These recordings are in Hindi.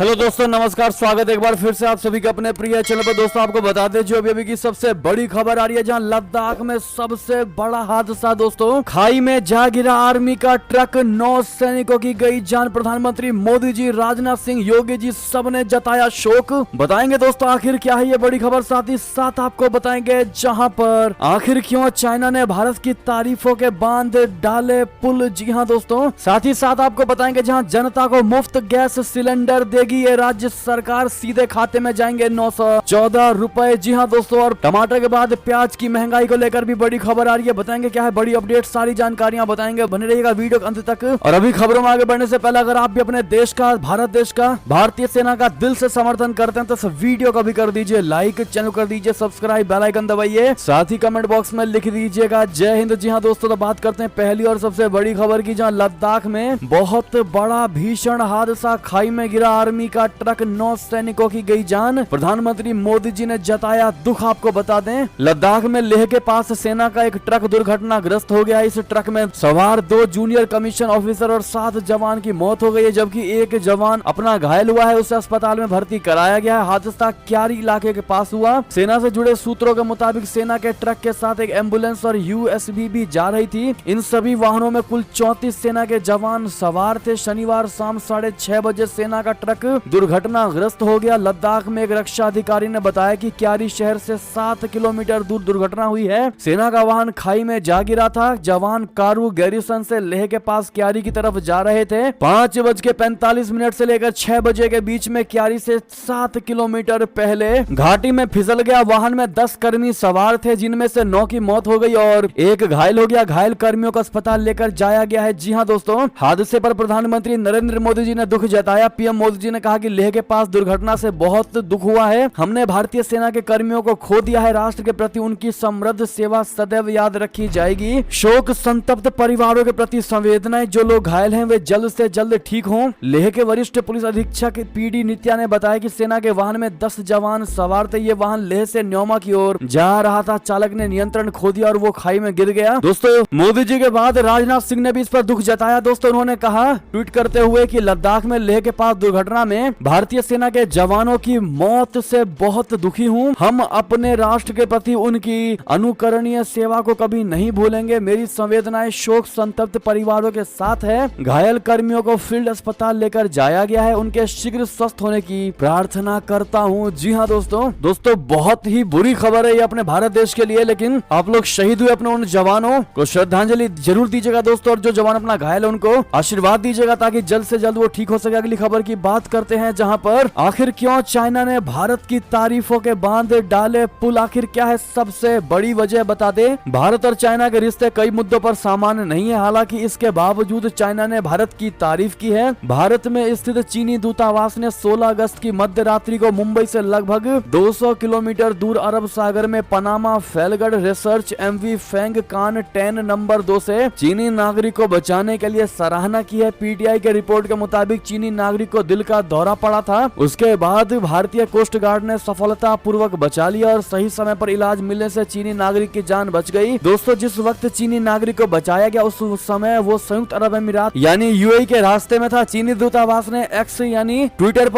हेलो दोस्तों, नमस्कार। स्वागत है एक बार फिर से आप सभी के अपने प्रिय चैनल पर। दोस्तों आपको बता दें जो अभी की सबसे बड़ी खबर आ रही है, जहां लद्दाख में सबसे बड़ा हादसा दोस्तों, खाई में जा गिरा आर्मी का ट्रक, 9 सैनिकों की गई जान। प्रधानमंत्री मोदी जी, राजनाथ सिंह, योगी जी सबने जताया शोक। बताएंगे दोस्तों आखिर क्या है ये बड़ी खबर, साथ ही साथ आपको बताएंगे जहां पर आखिर क्यों चाइना ने भारत की तारीफों के बांध डाले पुल। जी हाँ दोस्तों, साथ ही साथ आपको बताएंगे जहां जनता को मुफ्त गैस सिलेंडर देगी ये राज्य सरकार, सीधे खाते में जाएंगे 914 रुपए। जी हाँ दोस्तों, और टमाटर के बाद प्याज की महंगाई को लेकर भी बड़ी खबर आ रही है। बताएंगे क्या है बड़ी अपडेट, सारी जानकारियां बताएंगे, बने रहिएगा वीडियो के अंत तक। और अभी खबरों में आगे बढ़ने से पहले अगर आप भी अपने देश का, भारत देश का, भारतीय सेना का दिल से समर्थन करते हैं तो इस वीडियो को भी कर दीजिए लाइक, चैनल कर दीजिए सब्सक्राइब, बेल आइकन दबाइए, साथ ही कमेंट बॉक्स में लिख दीजिएगा जय हिंद। जी हाँ दोस्तों, तो बात करते हैं पहली और सबसे बड़ी खबर की, जहां लद्दाख में बहुत बड़ा भीषण हादसा, खाई में गिरा आर्मी का ट्रक, 9 सैनिकों की गई जान। प्रधानमंत्री मोदी जी ने जताया दुख। आपको बता दें लद्दाख में लेह के पास सेना का एक ट्रक दुर्घटनाग्रस्त हो गया। इस ट्रक में सवार 2 जूनियर कमीशन ऑफिसर और 7 जवान की मौत हो गई है, जबकि एक जवान अपना घायल हुआ है, उसे अस्पताल में भर्ती कराया गया है। हादसा क्यारी इलाके के पास हुआ। सेना से जुड़े सूत्रों के मुताबिक सेना के ट्रक के साथ एक एम्बुलेंस और यूएसबी भी जा रही थी। इन सभी वाहनों में कुल 34 सेना के जवान सवार थे। शनिवार शाम 6:30 बजे सेना का ट्रक दुर्घटनाग्रस्त हो गया। लद्दाख में एक रक्षा अधिकारी ने बताया कि क्यारी शहर से 7 किलोमीटर दूर दुर्घटना हुई है। सेना का वाहन खाई में जा गिरा था। जवान कारू गैरिसन से लेह के पास क्यारी की तरफ जा रहे थे। 5:45 से लेकर 6 बजे के बीच में क्यारी से 7 किलोमीटर पहले घाटी में फिसल गया। वाहन में 10 कर्मी सवार थे, जिनमें से 9 की मौत हो गई और 1 घायल हो गया। घायल कर्मियों को अस्पताल लेकर जाया गया है। जी हाँ दोस्तों, हादसे पर प्रधानमंत्री नरेंद्र मोदी जी ने दुख जताया। पीएम मोदी जी ने कहा कि लेह के पास दुर्घटना से बहुत दुख हुआ है। हमने भारतीय सेना के कर्मियों को खो दिया है। राष्ट्र के प्रति उनकी समृद्ध सेवा सदैव याद रखी जाएगी। शोक संतप्त परिवारों के प्रति संवेदनाएं। जो लोग घायल हैं वे जल्द से जल्द ठीक हों। लेह के वरिष्ठ पुलिस अधीक्षक पीडी नित्या ने बताया कि सेना के वाहन में 10 जवान सवार थे। ये वाहन लेह से न्योमा की ओर जा रहा था। चालक ने नियंत्रण खो दिया और वो खाई में गिर गया। दोस्तों मोदी जी के बाद राजनाथ सिंह ने भी इस पर दुख जताया। दोस्तों उन्होंने कहा ट्वीट करते हुए कि लद्दाख में लेह के पास दुर्घटना में भारतीय सेना के जवानों की मौत से बहुत दुखी हूं। हम अपने राष्ट्र के प्रति उनकी अनुकरणीय सेवा को कभी नहीं भूलेंगे। मेरी संवेदनाएं शोक संतप्त परिवारों के साथ है। घायल कर्मियों को फील्ड अस्पताल लेकर जाया गया है। उनके शीघ्र स्वस्थ होने की प्रार्थना करता हूं। जी हाँ दोस्तों बहुत ही बुरी खबर है ये अपने भारत देश के लिए, लेकिन आप लोग शहीद हुए अपने उन जवानों को श्रद्धांजलि जरूर दीजिएगा दोस्तों, और जो जवान अपना घायल है उनको आशीर्वाद दीजिएगा ताकि जल्द से जल्द वो ठीक हो सके। अगली खबर की बात करते हैं, जहां पर आखिर क्यों चाइना ने भारत की तारीफों के बांध डाले पुल। आखिर क्या है सबसे बड़ी वजह, बता दे। भारत और चाइना के रिश्ते कई मुद्दों पर सामान्य नहीं है। हालांकि इसके बावजूद चाइना ने भारत की तारीफ की है। भारत में स्थित चीनी दूतावास ने 16 अगस्त की मध्य रात्रि को मुंबई से लगभग 200 किलोमीटर दूर अरब सागर में पनामा फैलगढ़ रिसर्च MV फेंग कान 10 नंबर 2 से चीनी नागरिक को बचाने के लिए सराहना की है। पीटीआई के रिपोर्ट के मुताबिक चीनी नागरिक को दिल का दौरा पड़ा था। उसके बाद भारतीय कोस्ट गार्ड ने सफलता पूर्वक बचा लिया और सही समय पर इलाज मिलने से चीनी नागरिक की जान बच गई। दोस्तों जिस वक्त चीनी नागरिक को बचाया गया उस समय वो संयुक्त अरब अमीरात यानी UAE के रास्ते में था। चीनी दूतावास ने एक्स यानी ट्विटर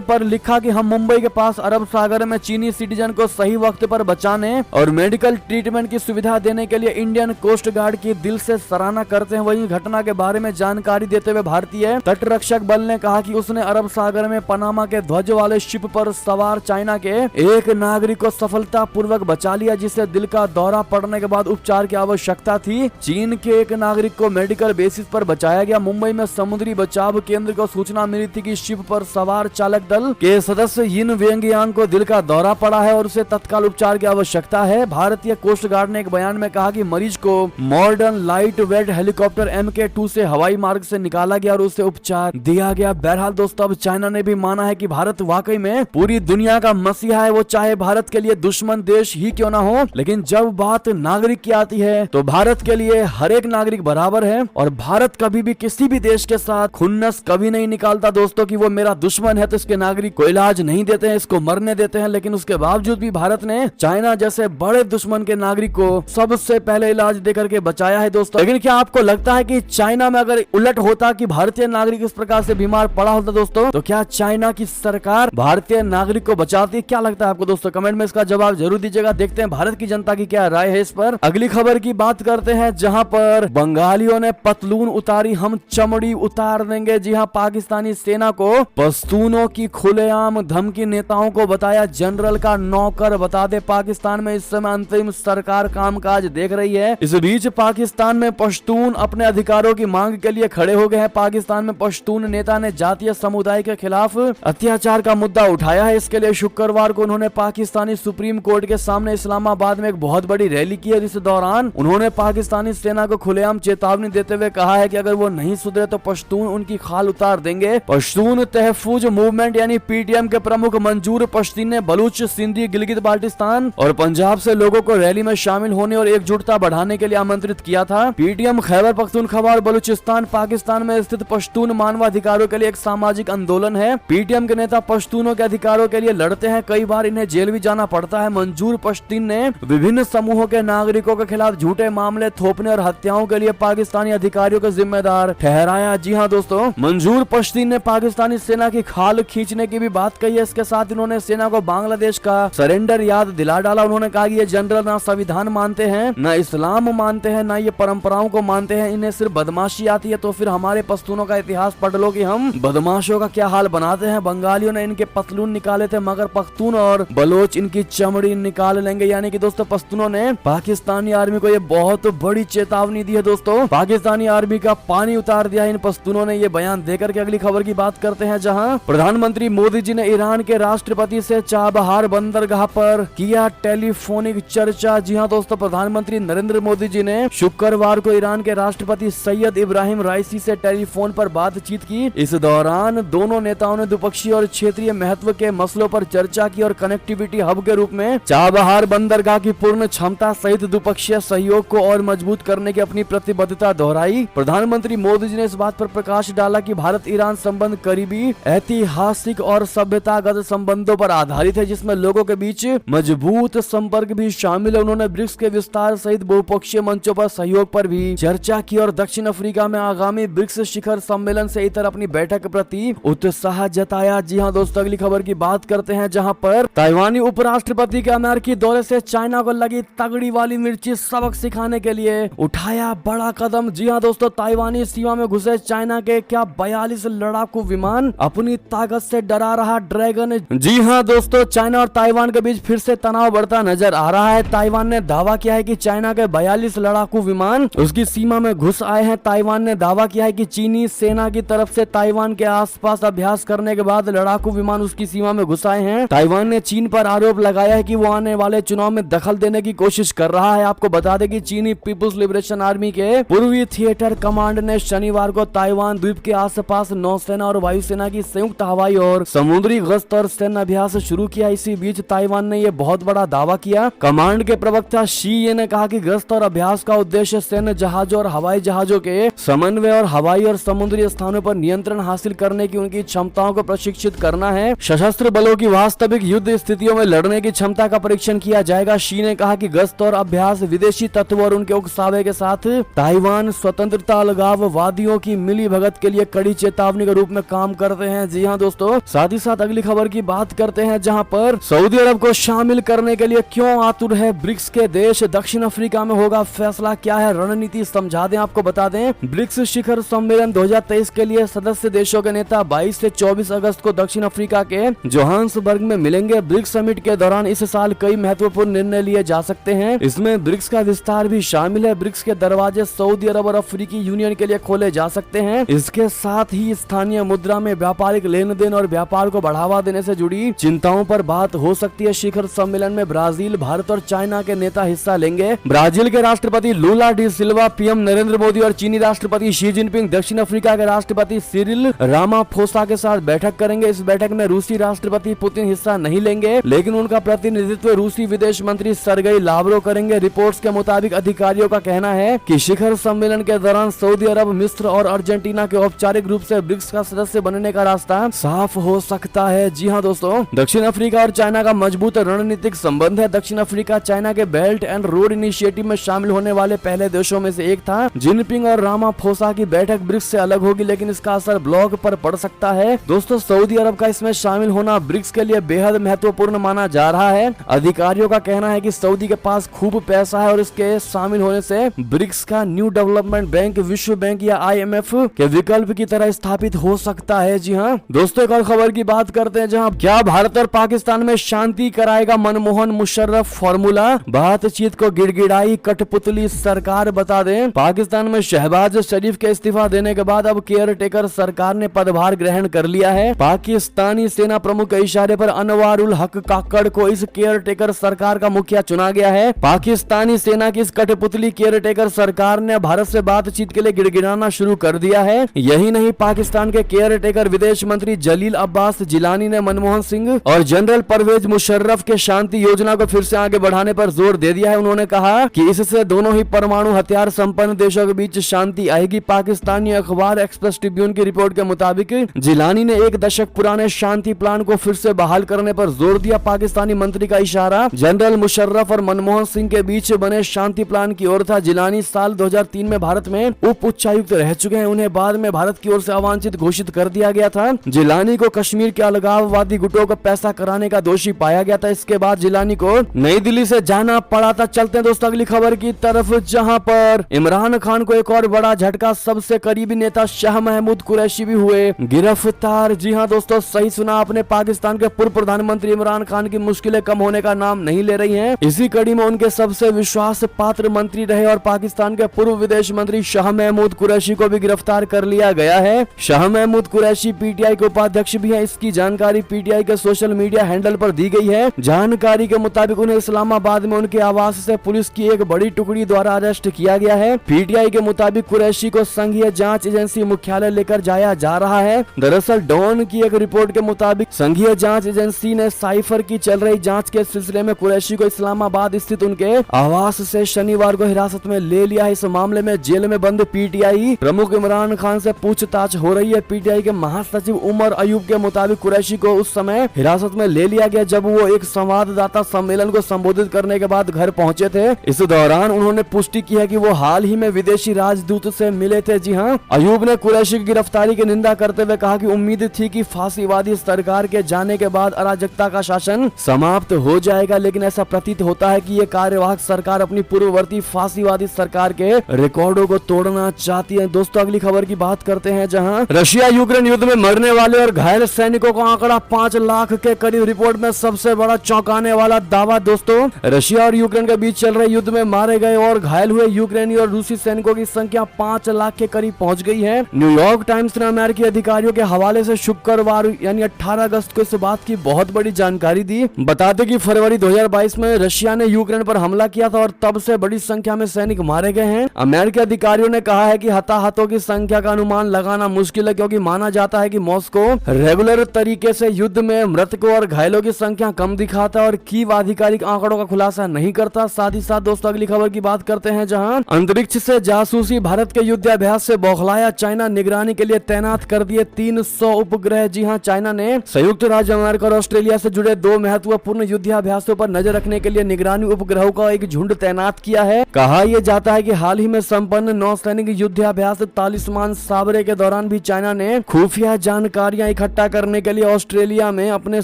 पर लिखा कि हम मुंबई के पास अरब सागर में चीनी सिटीजन को सही वक्त पर बचाने और मेडिकल ट्रीटमेंट की सुविधा देने के लिए इंडियन कोस्ट गार्ड की दिल से सराहना करते हैं। वहीं घटना के बारे में जानकारी देते हुए भारतीय तटरक्षक बल ने कहा कि उसने अरब सागर में पनामा के ध्वज वाले शिप पर सवार चाइना के एक नागरिक को सफलता पूर्वक बचा लिया, जिसे दिल का दौरा पड़ने के बाद उपचार की आवश्यकता थी। चीन के एक नागरिक को मेडिकल बेसिस पर बचाया गया। मुंबई में समुद्री बचाव केंद्र को सूचना मिली थी कि शिप पर सवार चालक दल के सदस्य यिन वेंगयांग को दिल का दौरा पड़ा है और उसे तत्काल उपचार की आवश्यकता है। भारतीय कोस्ट गार्ड ने एक बयान में कहा कि मरीज को modern light weight helicopter MK2 से हवाई मार्ग से निकाला गया और उसे उपचार दिया गया। बहरहाल दोस्तों अब चाइना ने भी माना है कि भारत वाकई में पूरी दुनिया का मसीहा है। वो चाहे भारत के लिए दुश्मन देश ही क्यों ना हो, लेकिन जब बात नागरिक की आती है तो भारत के लिए हर एक नागरिक बराबर है और भारत कभी भी किसी भी देश के साथ खुन्नस कभी नहीं निकालता दोस्तों कि वो मेरा दुश्मन है तो इसके नागरिक को इलाज नहीं देते हैं, इसको मरने देते हैं। लेकिन उसके बावजूद भी भारत ने चाइना जैसे बड़े दुश्मन के नागरिक को सबसे पहले इलाज देकर के बचाया है दोस्तों। लेकिन क्या आपको लगता है कि चाइना में अगर उलट होता कि भारतीय नागरिक इस प्रकार से बीमार पड़ा होता दोस्तों दोस्तों। तो क्या चाइना की सरकार भारतीय नागरिक को बचाती है? क्या लगता है आपको दोस्तों? कमेंट में इसका जवाब जरूर दीजिएगा। देखते हैं भारत की जनता की क्या राय है इस पर। अगली खबर की बात करते हैं, जहां पर बंगालियों ने पतलून उतारी, हम चमड़ी उतार देंगे। जी हां, पाकिस्तानी सेना को पश्तूनों की खुलेआम धमकी, नेताओं को बताया जनरल का नौकर। बता दे पाकिस्तान में इस समय अंतरिम सरकार कामकाज देख रही है। इस बीच पाकिस्तान में पश्तून अपने अधिकारों की मांग के लिए खड़े हो गए हैं। पाकिस्तान में पश्तून नेता ने जातीय समुदाय के खिलाफ अत्याचार का मुद्दा उठाया है। इसके लिए शुक्रवार को उन्होंने पाकिस्तानी सुप्रीम कोर्ट के सामने इस्लामाबाद में एक बहुत बड़ी रैली की है। इस दौरान उन्होंने पाकिस्तानी सेना को खुलेआम चेतावनी देते हुए कहा है कि अगर वो नहीं सुधरे तो पश्तून उनकी खाल उतार देंगे। पश्तून तहफूज मूवमेंट यानी पीटीएम के प्रमुख मंजूर पश्तीन ने बलूच, सिंधी, गिलगित बाल्टिस्तान और पंजाब से लोगों को रैली में शामिल होने और एकजुटता बढ़ाने के लिए आमंत्रित किया था। पीटीएम खैबर पख्तूनख्वा और बलूचिस्तान पाकिस्तान में स्थित पश्तून मानवाधिकारों के लिए एक सामाजिक आंदोलन है। पीटीएम के नेता पश्तूनों के अधिकारों के लिए लड़ते हैं, कई बार इन्हें जेल भी जाना पड़ता है। मंजूर पश्तीन ने विभिन्न समूहों के नागरिकों के खिलाफ झूठे मामले थोपने और हत्याओं के लिए पाकिस्तानी अधिकारियों को जिम्मेदार ठहराया। जी हां दोस्तों, मंजूर पश्तीन ने पाकिस्तानी सेना की खाल खींचने की भी बात कही है। इसके साथ इन्होंने सेना को बांग्लादेश का सरेंडर याद दिला डाला। उन्होंने कहा कि ये जनरल ना संविधान मानते हैं, ना इस्लाम मानते हैं, ना ये परंपराओं को मानते हैं, इन्हें सिर्फ बदमाशी आती है। तो फिर हमारे पश्तूनों का इतिहास पढ़ लो कि हम बदमाशों का क्या हाल बनाते हैं। बंगालियों ने इनके पतलून निकाले थे, मगर पख्तून और बलोच इनकी चमड़ी निकाल लेंगे। यानी कि दोस्तों पश्तूनों ने पाकिस्तानी आर्मी को ये बहुत बड़ी चेतावनी दी है। दोस्तों पाकिस्तानी आर्मी का पानी उतार दिया इन पश्तूनों ने, ये बयान देकर के। अगली खबर की बात करते हैं, जहां प्रधानमंत्री मोदी जी ने ईरान के राष्ट्रपति से चाबहार बंदरगाह पर किया टेलीफोनिक चर्चा। जी हां दोस्तों, प्रधानमंत्री नरेंद्र मोदी जी ने शुक्रवार को ईरान के राष्ट्रपति सैयद इब्राहिम राइसी से टेलीफोन पर बातचीत की। इस दौरान दोनों नेताओं ने द्विपक्षीय और क्षेत्रीय महत्व के मसलों पर चर्चा की और कनेक्टिविटी हब के रूप में चाबहार बंदरगाह की पूर्ण क्षमता सहित द्विपक्षीय सहयोग को और मजबूत करने की अपनी प्रतिबद्धता दोहराई। प्रधानमंत्री मोदी जी ने इस बात पर प्रकाश डाला कि भारत ईरान संबंध करीबी, ऐतिहासिक और सभ्यतागत संबंधों पर आधारित है, जिसमें लोगों के बीच मजबूत संपर्क भी शामिल है। उन्होंने ब्रिक्स के विस्तार सहित बहुपक्षीय मंचों पर सहयोग पर भी चर्चा की और दक्षिण अफ्रीका में आगामी ब्रिक्स शिखर सम्मेलन से इतर अपनी बैठक प्रति उत्साह जताया। जी हां दोस्तों, अगली खबर की बात करते हैं, जहां पर ताइवानी उपराष्ट्रपति के अमेरिकी दौरे से चाइना को लगी तगड़ी वाली मिर्ची, सबक सिखाने के लिए उठाया बड़ा कदम। जी हां दोस्तों, ताइवानी सीमा में घुसे चाइना के क्या 42 लड़ाकू विमान, अपनी ताकत से डरा रहा ड्रैगन। जी हां दोस्तों, चाइना और ताइवान के बीच फिर से तनाव बढ़ता नजर आ रहा है। ताइवान ने दावा किया है कि चाइना के 42 लड़ाकू विमान उसकी सीमा में घुस आए हैं। ताइवान ने दावा किया है कि चीनी सेना की तरफ से ताइवान के आसपास अभ्यास करने के बाद लड़ाकू विमान उसकी सीमा में घुस आए हैं। ताइवान ने चीन पर आरोप लगाया है कि वो आने वाले चुनाव में दखल देने की कोशिश कर रहा है। आपको बता दें कि चीनी पीपुल्स लिबरेशन आर्मी के पूर्वी थिएटर कमांड ने शनिवार को ताइवान द्वीप के आसपास नौसेना और वायुसेना की संयुक्त हवाई और समुद्री गश्त और सैन्य अभ्यास शुरू किया। इसी बीच ताइवान ने यह बहुत बड़ा दावा किया। कमांड के प्रवक्ता शी ये ने कहा कि गश्त और अभ्यास का उद्देश्य सैन्य जहाजों और हवाई जहाजों के समन्वय और हवाई और समुद्री स्थानों पर नियंत्रण हासिल करने की उनकी क्षमताओं को प्रशिक्षित करना है। सशस्त्र बलों की वास्तविक युद्ध स्थितियों में लड़ने की क्षमता का परीक्षण किया जाएगा। शी ने कहा कि गश्त और अभ्यास विदेशी तत्वों और उनके उकसावे के साथ ताइवान स्वतंत्रता अलगाववादियों की मिली भगत के लिए कड़ी चेतावनी के रूप में काम करते हैं। जी हाँ दोस्तों, साथ ही साथ अगली खबर की बात करते हैं, जहां पर सऊदी अरब को शामिल करने के लिए क्यों आतुर है ब्रिक्स के देश। दक्षिण अफ्रीका में होगा फैसला, क्या है रणनीति समझा दें आपको बता दें। ब्रिक्स शिखर सम्मेलन 2023 के लिए सदस्य देशों के नेता 22 से 24 अगस्त को दक्षिण अफ्रीका के जोहान्सबर्ग में मिलेंगे। ब्रिक्स समिट के दौरान इस साल कई महत्वपूर्ण निर्णय लिए जा सकते हैं। इसमें ब्रिक्स का विस्तार भी शामिल है। ब्रिक्स के दरवाजे सऊदी अरब और अफ्रीकी यूनियन के लिए खोले जा सकते हैं। इसके साथ ही स्थानीय मुद्रा में व्यापारिक लेन देन और व्यापार को बढ़ावा देने से जुड़ी चिंताओं पर बात हो सकती है। शिखर सम्मेलन में ब्राजील, भारत और चाइना के नेता हिस्सा लेंगे। ब्राजील के राष्ट्रपति लूला डी सिल्वा, पीएम नरेंद्र मोदी और चीनी राष्ट्रपति शी जिनपिंग दक्षिण अफ्रीका के राष्ट्रपति सिरिल रामाफोसा के साथ बैठक करेंगे। इस बैठक में रूसी राष्ट्रपति पुतिन हिस्सा नहीं लेंगे, लेकिन उनका प्रतिनिधित्व रूसी विदेश मंत्री सरगई लावरोव करेंगे। रिपोर्ट्स के मुताबिक अधिकारियों का कहना है कि शिखर सम्मेलन के दौरान सऊदी अरब, मिस्र और अर्जेंटीना के औपचारिक रूप से ब्रिक्स का सदस्य बनने का रास्ता साफ हो सकता है। जी हाँ दोस्तों, दक्षिण अफ्रीका और चाइना का मजबूत रणनीतिक संबंध है। दक्षिण अफ्रीका चाइना के बेल्ट एंड रोड इनिशिएटिव में शामिल होने वाले पहले देशों में से एक था। जिनपिंग और रामाफोसा की बैठक ब्रिक्स से अलग होगी, लेकिन इसका असर ब्लॉक पर पड़ सकता है। दोस्तों सऊदी अरब का इसमें शामिल होना ब्रिक्स के लिए बेहद महत्वपूर्ण माना जा रहा है। अधिकारियों का कहना है कि सऊदी के पास खूब पैसा है और इसके शामिल होने से ब्रिक्स का न्यू डेवलपमेंट बैंक विश्व बैंक या IMF के विकल्प की तरह स्थापित हो सकता है। जी हाँ दोस्तों, एक और खबर की बात करते हैं जहां क्या भारत और पाकिस्तान में शांति कराएगा मनमोहन मुशर्रफ फॉर्मूला, बातचीत को गिड़गिड़ाई कठपुतली सरकार। बता दें पाकिस्तान में शहबाज शरीफ के इस्तीफा देने के बाद अब केयर टेकर सरकार ने पदभार ग्रहण कर लिया है। पाकिस्तानी सेना प्रमुख के इशारे पर अनवारुल हक काकड़ को इस केयर टेकर सरकार का मुखिया चुना गया है। पाकिस्तानी सेना की इस कठपुतली केयर टेकर सरकार ने भारत से बातचीत के लिए गिड़गिड़ाना शुरू कर दिया है। यही नहीं, पाकिस्तान के केयर टेकर विदेश मंत्री जलील अब्बास जिलानी ने मनमोहन सिंह और जनरल परवेज मुशर्रफ के शांति योजना को फिर से आगे बढ़ाने पर जोर दे दिया है। उन्होंने कहा कि इससे दोनों ही परमाणु हथियार संपन्न देशों के बीच शांति आएगी। पाकिस्तानी अखबार एक्सप्रेस ट्रिब्यून की रिपोर्ट के मुताबिक जिलानी ने एक दशक पुराने शांति प्लान को फिर से बहाल करने पर जोर दिया। पाकिस्तानी मंत्री का इशारा जनरल मुशर्रफ और मनमोहन सिंह के बीच बने शांति प्लान की ओर था। जिलानी साल 2003 में भारत में उप उच्चायुक्त रह चुके हैं। उन्हें बाद में भारत की ओर से अवांछित घोषित कर दिया गया था। जिलानी को कश्मीर के अलगाववादी गुटों को पैसा कराने का दोषी पाया गया था। इसके बाद जिलानी को नई दिल्ली से जाना पड़ा था। चलते हैं दोस्तों अगली खबर की तरफ, जहां पर इमरान खान को एक और बड़ा झटका, सबसे करीबी नेता शाह महमूद कुरैशी भी हुए गिरफ्तार। जी हां दोस्तों, सही सुना आपने, पाकिस्तान के पूर्व प्रधानमंत्री इमरान खान की मुश्किलें कम होने का नाम नहीं ले रही हैं। इसी कड़ी में उनके सबसे विश्वास पात्र मंत्री रहे और पाकिस्तान के पूर्व विदेश मंत्री शाह महमूद कुरैशी को भी गिरफ्तार कर लिया गया है। शाह महमूद कुरैशी PTI के उपाध्यक्ष भी हैं। इसकी जानकारी PTI के सोशल मीडिया हैंडल पर दी गई है। जानकारी के मुताबिक उन्हें इस्लामाबाद में उनके आवास से पुलिस की एक बड़ी टुकड़ी द्वारा अरेस्ट किया गया है। PTI के मुताबिक कुरैशी को संघीय जांच एजेंसी मुख्यालय लेकर जाया जा रहा है। दरअसल डॉन की एक रिपोर्ट के मुताबिक संघीय जांच एजेंसी ने साइफर की चल रही जांच के सिलसिले में कुरैशी को इस्लामाबाद स्थित उनके आवास से शनिवार को हिरासत में ले लिया है। इस मामले में जेल में बंद PTI प्रमुख इमरान खान से पूछताछ हो रही है। PTI के महासचिव उमर अयूब के मुताबिक कुरैशी को उस समय हिरासत में ले लिया गया जब वो एक संवाददाता सम्मेलन को संबोधित करने के बाद घर पहुंचे थे। इस दौरान उन्होंने पुष्टि की है कि वो हाल ही में विदेशी राजदूत से मिले थे। जी हाँ, अयूब ने कुरैशी की गिरफ्तारी की निंदा करते हुए कहा कि उम्मीद थी कि फांसीवादी सरकार के जाने के बाद अराजकता का शासन समाप्त हो जाएगा, लेकिन ऐसा प्रतीत होता है कि ये कार्यवाहक सरकार अपनी पूर्ववर्ती फांसीवादी सरकार के रिकॉर्डों को तोड़ना चाहती है। दोस्तों अगली खबर की बात करते हैं, जहां रशिया यूक्रेन युद्ध में मरने वाले और घायल सैनिकों का आंकड़ा 5 लाख के करीब। रिपोर्ट में सबसे बड़ा चौंकाने वाला दावा दोस्तों, रशिया और यूक्रेन के बीच चल रहे युद्ध में मारे गए और घायल हुए यूक्रेनी और रूसी सैनिकों की संख्या 5 लाख के करीब पहुंच गई है। न्यूयॉर्क टाइम्स ने अमेरिकी अधिकारियों के हवाले से शुक्रवार यानी 18 अगस्त को इस बात की बहुत बड़ी जानकारी दी। बता दें कि फरवरी 2022 में रशिया ने यूक्रेन पर हमला किया था और तब से बड़ी संख्या में सैनिक मारे गए हैं। अमेरिकी अधिकारियों ने कहा है कि हताहतों की संख्या का अनुमान लगाना मुश्किल है, क्योंकि माना जाता है कि मॉस्को रेगुलर तरीके से युद्ध में मृतकों और घायलों की संख्या कम दिखाता और कीव आधिकारिक आंकड़ों का खुलासा नहीं करता। साथ ही साथ दोस्तों अगली खबर की बात करते हैं, जहां अंतरिक्ष से जासूसी, भारत के युद्धाभ्यास से बौखलाया चाइना, निगरानी के लिए तैनात कर दिए 300 उपग्रह। जी हां, चाइना ने संयुक्त राज्य अमेरिका और ऑस्ट्रेलिया से जुड़े 2 महत्वपूर्ण युद्धाभ्यासों पर नजर रखने के लिए निगरानी उपग्रहों का एक झुंड तैनात किया है। कहा यह जाता है कि हाल ही में संपन्न नौसैनिक युद्धाभ्यास तालिस्मान साबरे के दौरान भी चाइना ने खुफिया जानकारियां इकट्ठा करने के लिए ऑस्ट्रेलिया में अपने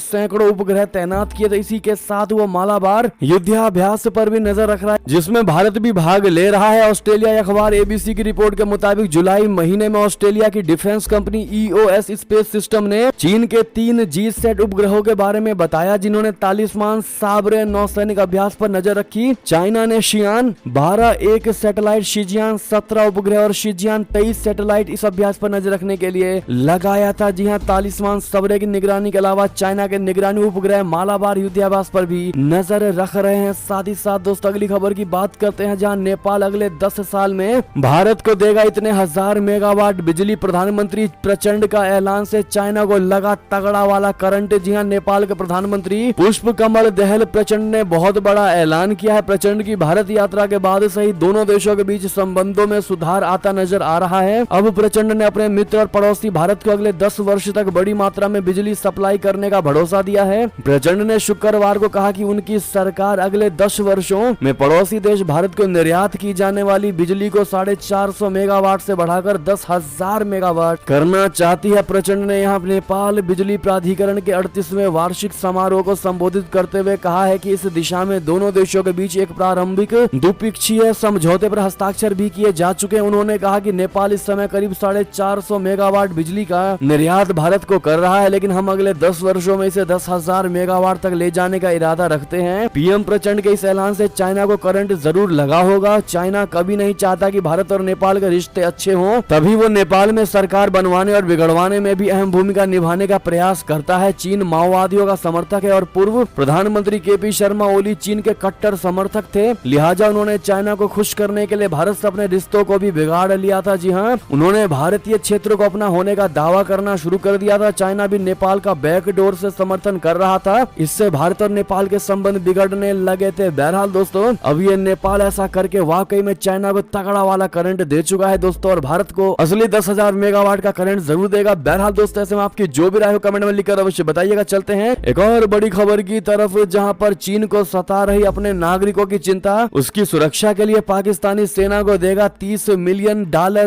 सैकड़ों उपग्रह तैनात किए थे। इसी के साथ वो मालाबार युद्धाभ्यास पर भी नजर रख रहा है, जिसमें भारत भी भाग ले रहा है। ऑस्ट्रेलिया अखबार ABC की रिपोर्ट के मुताबिक जुलाई महीने में ऑस्ट्रेलिया की defence company EOS space system ने चीन के 3 G-SAT उपग्रहों के बारे में बताया, जिन्होंने तालिस्मान साबरे नौसैनिक अभ्यास पर नजर रखी। चाइना ने शियान 12 एक सैटेलाइट, शिजियान 17 उपग्रह और शिजियान 23 सैटेलाइट इस अभ्यास पर नजर रखने के लिए लगाया था। जी हां, तालिस्मान साबरे की निगरानी के अलावा चाइना के निगरानी उपग्रह मालाबार युद्धाभ्यास पर भी नजर रख रहे हैं। साथ ही साथ दोस्तों अगली खबर की बात करते हैं, जहां नेपाल अगले 10 साल में भारत को देगा इतने 1000 मेगावाट बिजली। प्रधानमंत्री प्रचंड का ऐलान से चाइना को लगा तगड़ा वाला करंट। जी हां, नेपाल के प्रधानमंत्री पुष्प कमल दहल प्रचंड ने बहुत बड़ा ऐलान किया है। प्रचंड की भारत यात्रा के बाद से ही दोनों देशों के बीच संबंधों में सुधार आता नजर आ रहा है। अब प्रचंड ने अपने मित्र और पड़ोसी भारत को अगले 10 वर्ष तक बड़ी मात्रा में बिजली सप्लाई करने का भरोसा दिया है। प्रचंड ने शुक्रवार को कहा कि उनकी सरकार अगले 10 वर्षों में पड़ोसी देश भारत को निर्यात की जाने वाली बिजली को 450 मेगावाट से बढ़ाकर 10,000 मेगावाट करना चाहती है। प्रचंड ने यहाँ नेपाल बिजली प्राधिकरण के 38वें वार्षिक समारोह को संबोधित करते हुए कहा है कि इस दिशा में दोनों देशों के बीच एक प्रारंभिक द्विपक्षीय समझौते पर हस्ताक्षर भी किए जा चुके हैं। उन्होंने कहा कि नेपाल इस समय करीब 450 मेगावाट बिजली का निर्यात भारत को कर रहा है, लेकिन हम अगले 10 वर्षों में इसे 10,000 मेगावाट तक ले जाने का इरादा रखते हैं। पीएम प्रचंड के इस ऐलान से चाइना को करंट जरूर लगा होगा। चाइना कभी नहीं चाहता कि भारत और नेपाल के रिश्ते अच्छे हों, तभी वो नेपाल में सरकार बनवाने और बिगड़वाने में भी अहम भूमिका निभाने का प्रयास करता है। चीन माओवादियों का समर्थक है और पूर्व प्रधानमंत्री केपी शर्मा ओली चीन के कट्टर समर्थक थे, लिहाजा उन्होंने चाइना को खुश करने के लिए भारत से अपने रिश्तों को भी बिगाड़ लिया था। जी हाँ, उन्होंने भारतीय क्षेत्र को अपना होने का दावा करना शुरू कर दिया था। चाइना भी नेपाल का बैकडोर से समर्थन कर रहा था। इससे भारत और नेपाल के संबंध बिगड़ने लगे थे। बहरहाल दोस्तों, अब ये नेपाल ऐसा करके वाकई में चाइना को तगड़ा वाला करंट दे चुका है दोस्तों, और भारत को असली 10,000 मेगावाट का करंट जरूर देगा। बहरहाल दोस्तों, ऐसे में आपकी जो भी राय हो कमेंट में लिखकर अवश्य बताइएगा। चलते हैं एक और बड़ी खबर की तरफ, जहां पर चीन को सता रही अपने नागरिकों की चिंता, उसकी सुरक्षा के लिए पाकिस्तानी सेना को देगा $30 मिलियन।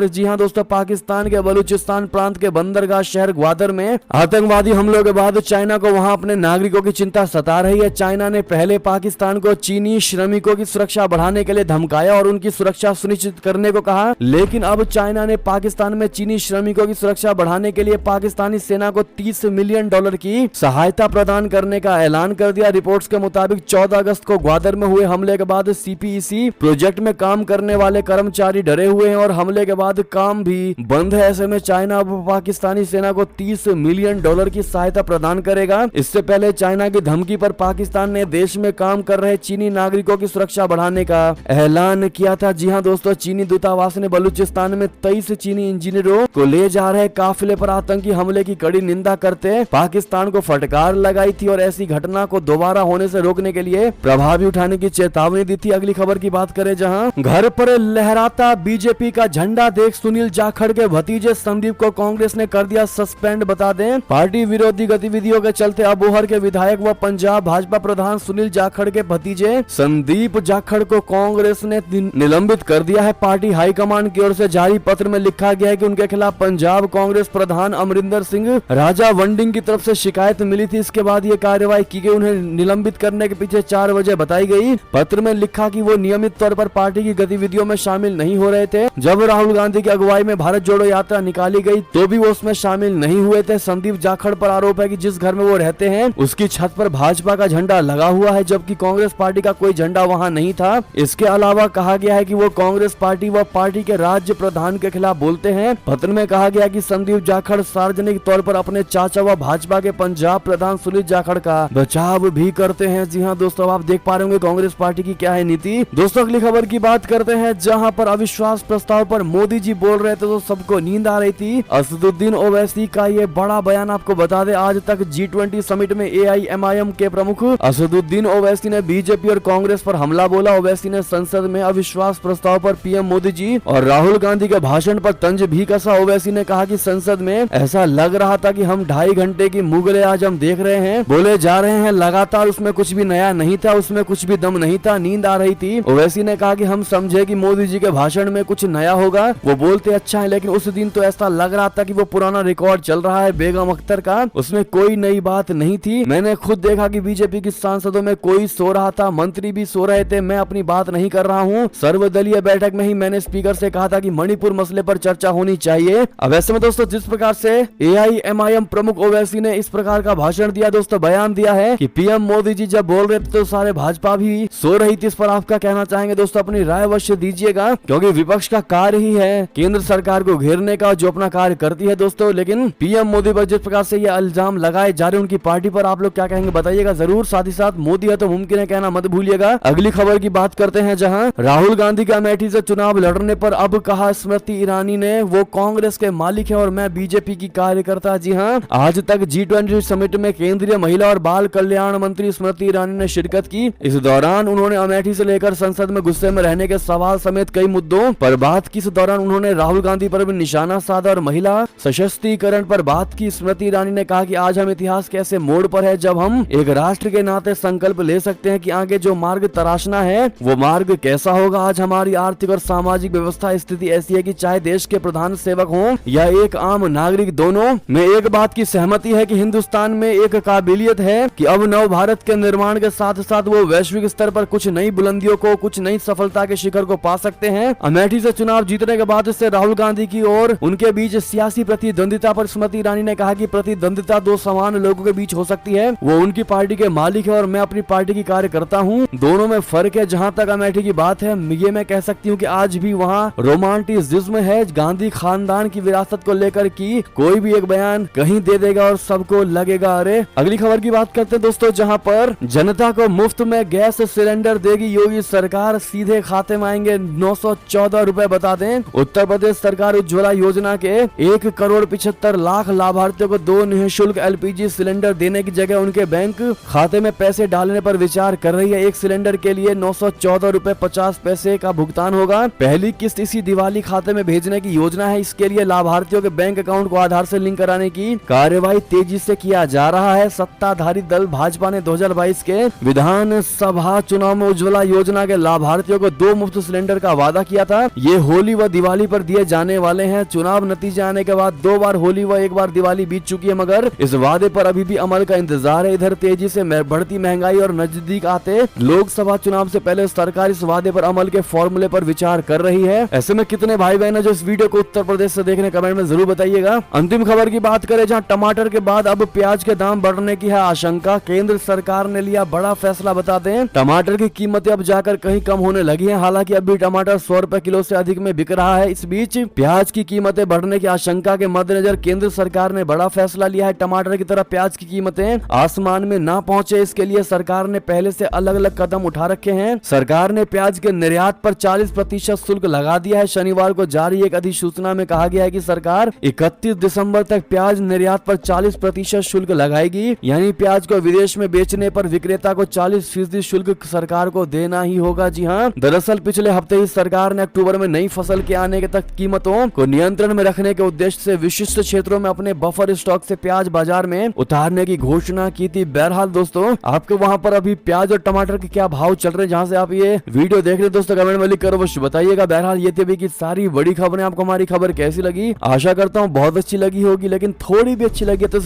जी हां दोस्तों, पाकिस्तान के बलूचिस्तान प्रांत के बंदरगाह शहर ग्वादर में आतंकवादी हमलों के बाद चाइना को वहां अपने नागरिकों की चिंता सता रही है। चाइना ने पहले पाकिस्तान को चीनी श्रमिकों की सुरक्षा बढ़ाने के लिए धमकाया और उनकी सुरक्षा सुनिश्चित करने को कहा, लेकिन अब चाइना ने पाकिस्तान में चीनी श्रमिकों की सुरक्षा बढ़ाने के लिए पाकिस्तानी सेना को $30 मिलियन की सहायता प्रदान करने का ऐलान कर दिया। रिपोर्ट्स के मुताबिक 14 अगस्त को ग्वादर में हुए हमले के बाद सीपीईसी प्रोजेक्ट में काम करने वाले कर्मचारी डरे हुए हैं और हमले के बाद काम भी बंद है। ऐसे में चाइना अब पाकिस्तानी सेना को $30 मिलियन की सहायता प्रदान करेगा। इससे पहले चाइना की धमकी पर पाकिस्तान ने देश में काम कर रहे चीनी नागरिकों की सुरक्षा बढ़ाने का ऐलान किया था। जी हां दोस्तों, चीनी दूतावास ने बलूचिस्तान में 23 चीनी इंजीनियरों को ले जा रहे काफिले पर आतंकी हमले की कड़ी निंदा करते पाकिस्तान को फटकार लगाई थी और ऐसी घटना को दोबारा होने से रोकने के लिए प्रभावी उठाने की चेतावनी दी थी। अगली खबर की बात करें, जहां घर पर लहराता बीजेपी का झंडा देख सुनील जाखड़ के भतीजे संदीप को कांग्रेस ने कर दिया सस्पेंड। बता दें, पार्टी विरोधी गतिविधियों के चलते अबोहर के विधायक व पंजाब भाजपा प्रधान सुनील जाखड़ के भतीजे संदीप जाखड़ को कांग्रेस ने निलंबित कर दिया है। पार्टी हाईकमान की ओर से जारी पत्र में लिखा गया है कि उनके खिलाफ पंजाब कांग्रेस प्रधान अमरिंदर सिंह राजा वंडिंग की तरफ से शिकायत मिली थी। इसके बाद ये कार्रवाई की गई। उन्हें निलंबित करने के पीछे 4 वजह बताई गई। पत्र में लिखा कि वो नियमित तौर पर पार्टी की गतिविधियों में शामिल नहीं हो रहे थे। जब राहुल गांधी की अगुवाई में भारत जोड़ो यात्रा निकाली गई तो भी वो उसमें शामिल नहीं हुए थे। संदीप जाखड़ पर आरोप है कि जिस घर में वो रहते हैं उसकी छत पर भाजपा का झंडा लगा हुआ है, जबकि कांग्रेस पार्टी का कोई झंडा वहां नहीं था। इसके अलावा कहा गया है कि वो कांग्रेस पार्टी व पार्टी के राज्य प्रधान के खिलाफ बोलते हैं। पत्र में कहा गया कि संदीप जाखड़ सार्वजनिक तौर पर अपने चाचा व भाजपा के पंजाब प्रधान सुनील जाखड़ का बचाव भी करते हैं। जी हाँ दोस्तों, आप देख पा रहे होंगे कांग्रेस पार्टी की क्या है नीति। दोस्तों, अगली खबर की बात करते हैं, जहां पर अविश्वास प्रस्ताव पर मोदी जी बोल रहे थे तो सबको नींद आ रही थी। असदुद्दीन ओवैसी का ये बड़ा बयान आपको बता दे। आज तक G20 समिट में AIMIM के प्रमुख असदुद्दीन ओवैसी ने बीजेपी और कांग्रेस पर हमला बोला। ओवैसी ने संसद में अविश्वास प्रस्ताव पर पीएम मोदी जी और राहुल गांधी के भाषण पर तंज भी कसा। ओवैसी ने कहा कि संसद में ऐसा लग रहा था कि हम 2.5 घंटे की मुगले आज हम देख रहे हैं, बोले जा रहे हैं लगातार, उसमें कुछ भी नया नहीं था, उसमें कुछ भी दम नहीं था, नींद आ रही थी। ओवैसी ने कहा कि हम समझे कि मोदी जी के भाषण में कुछ नया होगा, वो बोलते अच्छा है, लेकिन उस दिन तो ऐसा लग रहा था कि वो पुराना रिकॉर्ड चल रहा है बेगम अख्तर का, उसमें कोई नई बात नहीं थी। मैंने खुद देखा कि बीजेपी की सांसदों में कोई सो रहा था, मंत्री भी सो रहे थे, मैं अपनी बात नहीं कर रहा हूँ। सर्वदलीय बैठक में ही मैंने स्पीकर से कहा था कि मणिपुर मसले पर चर्चा होनी चाहिए। अब ऐसे में दोस्तों, जिस प्रकार से AIMIM प्रमुख ओवैसी ने इस प्रकार का भाषण दिया, दोस्तों बयान दिया है कि पीएम मोदी जी जब बोल रहे थे तो सारे भाजपा भी सो रही थी। इस पर आप क्या कहना चाहेंगे दोस्तों, अपनी राय अवश्य दीजिएगा, क्योंकि विपक्ष का कार्य ही है केंद्र सरकार को घेरने का, जो अपना कार्य करती है दोस्तों। लेकिन पीएम मोदी पर जिस प्रकार से ये इल्जाम लगाए जा रहे उनकी पार्टी पर, आप लोग क्या कहेंगे बताइएगा जरूर। साथ ही साथ मोदी है तो मुमकिन है कहना मत भूलिएगा। अगली खबर की बात करते हैं, जहां राहुल गांधी के अमेठी से चुनाव लड़ने पर अब कहा स्मृति ईरानी ने वो कांग्रेस के मालिक है और मैं बीजेपी की कार्यकर्ता। जी हाँ, आज तक G20 समिट में केंद्रीय महिला और बाल कल्याण मंत्री स्मृति ईरानी ने शिरकत की। इस दौरान उन्होंने अमेठी से लेकर संसद में गुस्से में रहने के सवाल समेत कई मुद्दों पर बात की। इस दौरान उन्होंने राहुल गांधी पर भी निशाना साधा और महिला सशक्तिकरण पर बात की। स्मृति ईरानी ने कहा कि आज हम इतिहास के ऐसे मोड़ पर है जब हम एक राष्ट्र के नाते संकल्प ले सकते हैं कि आगे जो मार्ग तराशना है वो मार्ग कैसा होगा। आज हमारी आर्थिक और सामाजिक व्यवस्था स्थिति ऐसी है कि चाहे देश के प्रधान सेवक हों या एक आम नागरिक दोनों में एक बात की सहमति है कि हिंदुस्तान में एक काबिलियत है कि अब नव भारत के निर्माण के साथ साथ वो वैश्विक स्तर पर कुछ नई बुलंदियों को, कुछ नई सफलता के शिखर को पा सकते हैं। अमेठी से चुनाव जीतने के बाद से राहुल गांधी की और उनके बीच सियासी प्रतिद्वंदिता पर स्मृति ईरानी ने कहा कि प्रतिद्वंदिता दो समान लोगों के बीच हो सकती है। वो उनकी पार्टी के मालिक है और मैं अपनी पार्टी की कार्यकर्ता हूँ। दोनों में फर्क है। जहाँ तक अमेठी की बात है, ये मैं कह सकती हूँ कि आज भी वहाँ रोमांटिसिज्म है। गांधी खानदान की विरासत को लेकर की कोई भी एक बयान कहीं दे देगा और सबको लगेगा अरे। अगली खबर की बात करते हैं दोस्तों, जहाँ पर जनता को मुफ्त में गैस सिलेंडर देगी योगी सरकार, सीधे खाते में आएंगे 914 रुपए। बता दें, उत्तर प्रदेश सरकार उज्ज्वला योजना के 1,75,00,000 लाभार्थियों को 2 निःशुल्क LPG सिलेंडर देने की जगह उनके बैंक खाते में पैसे डालने पर विचार कर रही है। एक सिलेंडर के लिए 914 रुपए 50 पैसे का भुगतान होगा। पहली किस्त इसी दिवाली खाते में भेजने की योजना है। इसके लिए लाभार्थियों के बैंक अकाउंट को आधार से लिंक कराने की कार्यवाही तेजी से किया जा रहा है। सत्ताधारी दल भाजपा ने 2022 के विधानसभा चुनाव में उज्ज्वला योजना के लाभार्थियों को 2 मुफ्त सिलेंडर का वादा किया था। ये होली व दिवाली पर दिए जाने वाले हैं। चुनाव नतीजे आने के बाद 2 बार होली व 1 बार दिवाली बीत चुकी है, मगर इस वादे पर अभी भी अमल का इंतजार है। इधर तेजी से बढ़ती महंगाई और नजदीक आते लोकसभा चुनाव से पहले सरकार इस वादे पर अमल के फॉर्मूले पर विचार कर रही है। ऐसे में कितने भाई बहन है जो इस वीडियो को उत्तर प्रदेश से देख रहे हैं, कमेंट में जरूर बताइएगा। अंतिम खबर की बात करें, जहां टमाटर के बाद अब प्याज के दाम बढ़ने की है आशंका। केंद्र सरकार ने लिया बड़ा फैसला। बता दें, टमाटर की कीमतें अब जाकर कहीं कम होने लगी हैं। हालांकि अभी टमाटर 100 रुपए किलो से अधिक में बिक रहा है। इस बीच प्याज की कीमतें बढ़ने की आशंका के मद्देनजर केंद्र सरकार ने बड़ा फैसला लिया है। टमाटर की तरह प्याज की कीमतें आसमान में ना पहुंचे, इसके लिए सरकार ने पहले से अलग अलग कदम उठा रखे हैं। सरकार ने प्याज के निर्यात पर 40% शुल्क लगा दिया है। शनिवार को जारी एक अधिसूचना में कहा गया है कि सरकार 31 दिसंबर तक प्याज निर्यात पर 40% शुल्क लगाएगी। यानी प्याज को विदेश में बेचने पर विक्रेता को 40% शुल्क सरकार को देना ही होगा। जी हाँ, दरअसल पिछले हफ्ते ही सरकार ने अक्टूबर में नई फसल के आने के तक कीमतों को नियंत्रण में रखने के उद्देश्य से विशिष्ट क्षेत्रों में अपने बफर स्टॉक से प्याज बाजार में उतारने की घोषणा की थी। बहरहाल दोस्तों, आपके वहां पर अभी प्याज और टमाटर के क्या भाव चल रहे हैं, जहां से आप ये वीडियो देख रहे हैं दोस्तों, कमेंट में लिख कर अवश्य बताइएगा। बहरहाल ये थी अभी की सारी बड़ी खबरें। आपको हमारी खबर कैसी लगी? आशा करता हूँ बहुत अच्छी लगी होगी, लेकिन थोड़ी भी अच्छी लगी तो